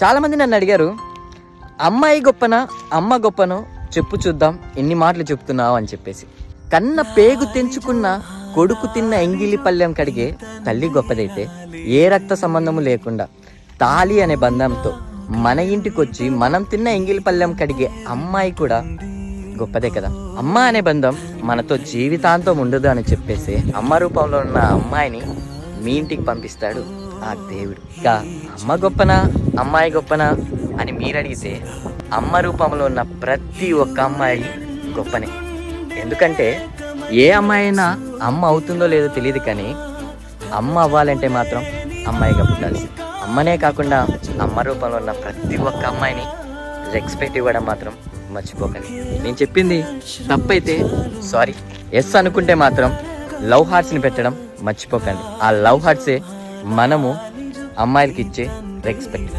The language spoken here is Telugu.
చాలా మంది నన్ను అడిగారు, అమ్మాయి గొప్పనా అమ్మ గొప్పనో చెప్పు చూద్దాం, ఎన్ని మాటలు చెప్తున్నావు అని చెప్పేసి. కన్న పేగు తెంచుకున్న కొడుకు తిన్న ఎంగిలి పళ్ళెం కడిగే తల్లి గొప్పదైతే, ఏ రక్త సంబంధము లేకుండా తాళి అనే బంధంతో మన ఇంటికి వచ్చి మనం తిన్న ఎంగిలి పళ్ళెం కడిగే అమ్మాయి కూడా గొప్పదే కదా. అమ్మ అనే బంధం మనతో జీవితాంతం ఉండదు అని చెప్పేసి అమ్మ రూపంలో ఉన్న అమ్మాయిని మీ ఇంటికి పంపిస్తాడు ఆ దేవుడు. ఇక అమ్మ గొప్పనా అమ్మాయి గొప్పనా అని మీరు అడిగితే, అమ్మ రూపంలో ఉన్న ప్రతి ఒక్క అమ్మాయి గొప్పనే. ఎందుకంటే ఏ అమ్మాయి అయినా అమ్మ అవుతుందో లేదో తెలియదు, కానీ అమ్మ అవ్వాలంటే మాత్రం అమ్మాయిగా పుట్టాల్సింది. అమ్మనే కాకుండా అమ్మ రూపంలో ఉన్న ప్రతి ఒక్క అమ్మాయిని రెస్పెక్ట్ ఇవ్వడం మాత్రం మర్చిపోకండి. నేను చెప్పింది తప్పైతే సారీ, ఎస్ అనుకుంటే మాత్రం లవ్ హార్ట్స్ని పెట్టడం మర్చిపోకండి. ఆ లవ్ హార్ట్సే మనము అమ్మాయిలకి ఇచ్చే రెస్పెక్ట్.